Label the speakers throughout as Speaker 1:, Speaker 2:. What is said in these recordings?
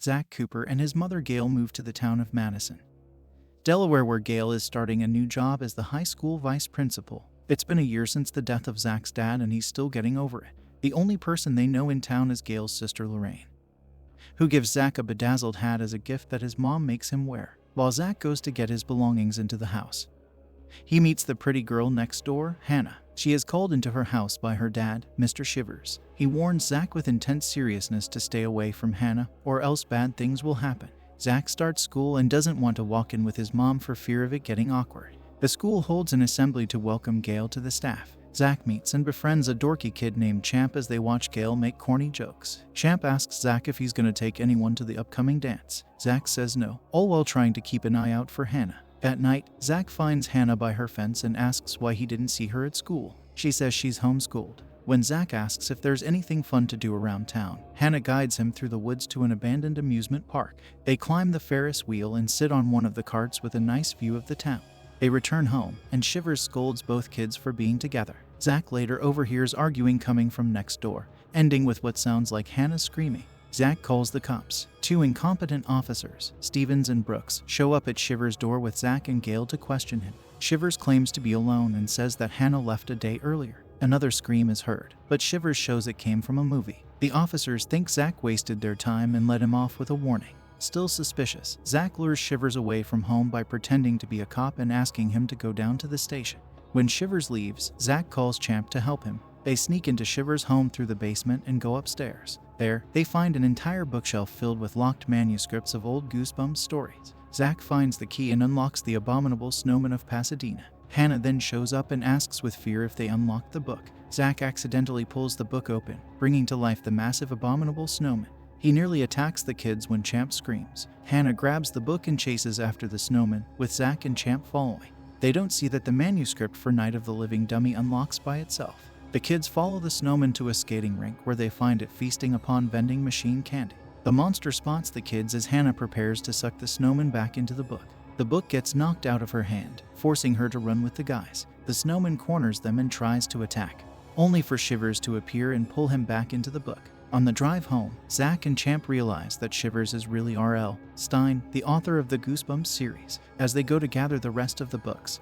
Speaker 1: Zach Cooper and his mother Gail move to the town of Madison, Delaware, where Gail is starting a new job as the high school vice principal. It's been a year since the death of Zach's dad, and he's still getting over it. The only person they know in town is Gail's sister Lorraine, who gives Zach a bedazzled hat as a gift that his mom makes him wear. While Zach goes to get his belongings into the house, he meets the pretty girl next door, Hannah. She is called into her house by her dad, Mr. Shivers. He warns Zach with intense seriousness to stay away from Hannah, or else bad things will happen. Zach starts school and doesn't want to walk in with his mom for fear of it getting awkward. The school holds an assembly to welcome Gail to the staff. Zach meets and befriends a dorky kid named Champ as they watch Gail make corny jokes. Champ asks Zach if he's going to take anyone to the upcoming dance. Zach says no, all while trying to keep an eye out for Hannah. At night, Zach finds Hannah by her fence and asks why he didn't see her at school. She says she's homeschooled. When Zach asks if there's anything fun to do around town, Hannah guides him through the woods to an abandoned amusement park. They climb the Ferris wheel and sit on one of the carts with a nice view of the town. They return home, and Shivers scolds both kids for being together. Zach later overhears arguing coming from next door, ending with what sounds like Hannah screaming. Zach calls the cops. Two incompetent officers, Stevens and Brooks, show up at Shivers' door with Zach and Gail to question him. Shivers claims to be alone and says that Hannah left a day earlier. Another scream is heard, but Shivers shows it came from a movie. The officers think Zach wasted their time and let him off with a warning. Still suspicious, Zach lures Shivers away from home by pretending to be a cop and asking him to go down to the station. When Shivers leaves, Zach calls Champ to help him. They sneak into Shivers' home through the basement and go upstairs. There, they find an entire bookshelf filled with locked manuscripts of old Goosebumps stories. Zach finds the key and unlocks the abominable snowman of Pasadena. Hannah then shows up and asks with fear if they unlocked the book. Zach accidentally pulls the book open, bringing to life the massive abominable snowman. He nearly attacks the kids when Champ screams. Hannah grabs the book and chases after the snowman, with Zach and Champ following. They don't see that the manuscript for Night of the Living Dummy unlocks by itself. The kids follow the snowman to a skating rink where they find it feasting upon vending machine candy. The monster spots the kids as Hannah prepares to suck the snowman back into the book. The book gets knocked out of her hand, forcing her to run with the guys. The snowman corners them and tries to attack, only for Shivers to appear and pull him back into the book. On the drive home, Zach and Champ realize that Shivers is really L Stine, the author of the Goosebumps series, as they go to gather the rest of the books.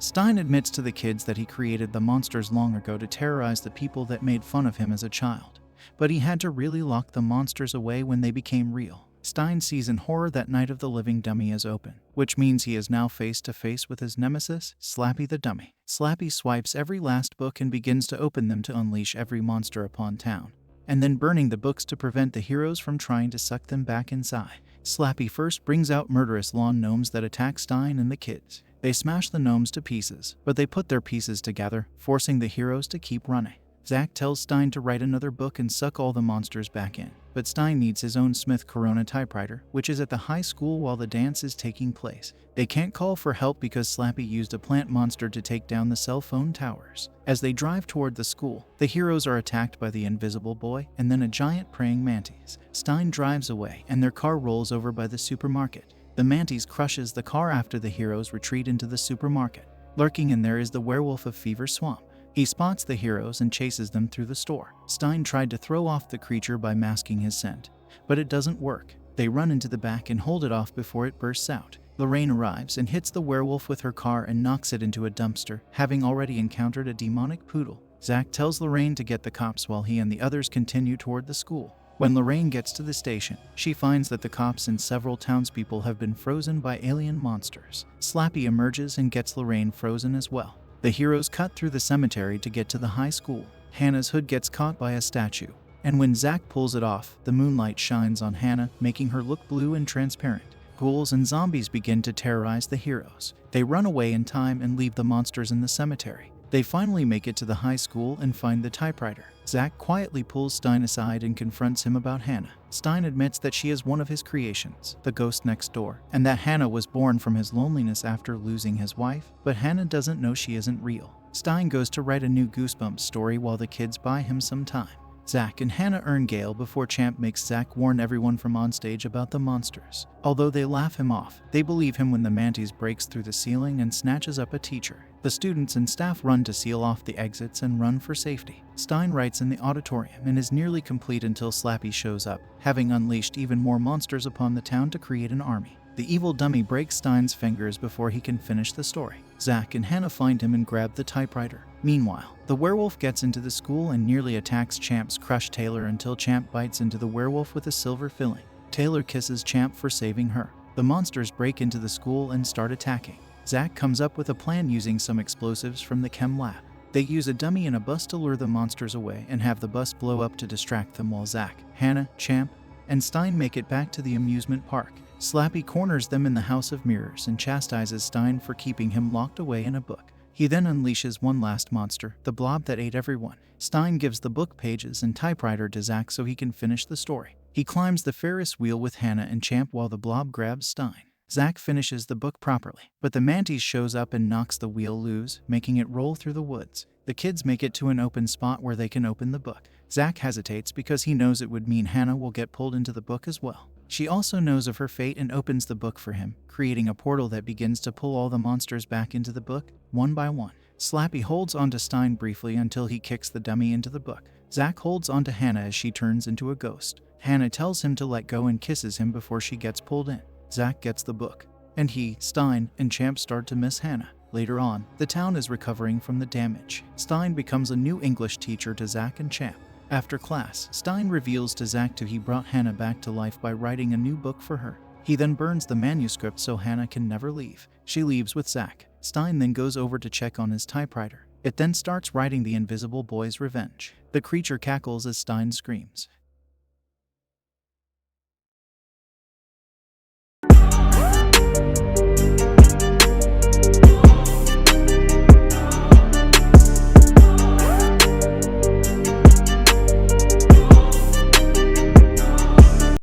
Speaker 1: Stine admits to the kids that he created the monsters long ago to terrorize the people that made fun of him as a child, but he had to really lock the monsters away when they became real. Stine sees in horror that Night of the Living Dummy is open, which means he is now face to face with his nemesis, Slappy the Dummy. Slappy swipes every last book and begins to open them to unleash every monster upon town, and then burning the books to prevent the heroes from trying to suck them back inside. Slappy first brings out murderous lawn gnomes that attack Stine and the kids. They smash the gnomes to pieces, but they put their pieces together, forcing the heroes to keep running. Zach tells Stine to write another book and suck all the monsters back in, but Stine needs his own Smith Corona typewriter, which is at the high school while the dance is taking place. They can't call for help because Slappy used a plant monster to take down the cell phone towers. As they drive toward the school, the heroes are attacked by the Invisible Boy and then a giant praying mantis. Stine drives away and their car rolls over by the supermarket. The mantis crushes the car after the heroes retreat into the supermarket. Lurking in there is the werewolf of Fever Swamp. He spots the heroes and chases them through the store. Stine tried to throw off the creature by masking his scent, but it doesn't work. They run into the back and hold it off before it bursts out. Lorraine arrives and hits the werewolf with her car and knocks it into a dumpster, having already encountered a demonic poodle. Zach tells Lorraine to get the cops while he and the others continue toward the school. When Lorraine gets to the station, she finds that the cops and several townspeople have been frozen by alien monsters. Slappy emerges and gets Lorraine frozen as well. The heroes cut through the cemetery to get to the high school. Hannah's hood gets caught by a statue, and when Zach pulls it off, the moonlight shines on Hannah, making her look blue and transparent. Ghouls and zombies begin to terrorize the heroes. They run away in time and leave the monsters in the cemetery. They finally make it to the high school and find the typewriter. Zach quietly pulls Stine aside and confronts him about Hannah. Stine admits that she is one of his creations, the ghost next door, and that Hannah was born from his loneliness after losing his wife, but Hannah doesn't know she isn't real. Stine goes to write a new Goosebumps story while the kids buy him some time. Zach and Hannah earn Gale before Champ makes Zach warn everyone from onstage about the monsters. Although they laugh him off, they believe him when the mantis breaks through the ceiling and snatches up a teacher. The students and staff run to seal off the exits and run for safety. Stine writes in the auditorium and is nearly complete until Slappy shows up, having unleashed even more monsters upon the town to create an army. The evil dummy breaks Stine's fingers before he can finish the story. Zach and Hannah find him and grab the typewriter. Meanwhile, the werewolf gets into the school and nearly attacks Champ's crush Taylor until Champ bites into the werewolf with a silver filling. Taylor kisses Champ for saving her. The monsters break into the school and start attacking. Zach comes up with a plan using some explosives from the chem lab. They use a dummy and a bus to lure the monsters away and have the bus blow up to distract them while Zach, Hannah, Champ, and Stine make it back to the amusement park. Slappy corners them in the House of Mirrors and chastises Stine for keeping him locked away in a book. He then unleashes one last monster, the blob that ate everyone. Stine gives the book pages and typewriter to Zach so he can finish the story. He climbs the Ferris wheel with Hannah and Champ while the blob grabs Stine. Zach finishes the book properly, but the mantis shows up and knocks the wheel loose, making it roll through the woods. The kids make it to an open spot where they can open the book. Zach hesitates because he knows it would mean Hannah will get pulled into the book as well. She also knows of her fate and opens the book for him, creating a portal that begins to pull all the monsters back into the book, one by one. Slappy holds onto Stine briefly until he kicks the dummy into the book. Zach holds onto Hannah as she turns into a ghost. Hannah tells him to let go and kisses him before she gets pulled in. Zach gets the book, and he, Stine, and Champ start to miss Hannah. Later on, the town is recovering from the damage. Stine becomes a new English teacher to Zach and Champ. After class, Stine reveals to Zach he brought Hannah back to life by writing a new book for her. He then burns the manuscript so Hannah can never leave. She leaves with Zach. Stine then goes over to check on his typewriter. It then starts writing the Invisible Boy's revenge. The creature cackles as Stine screams.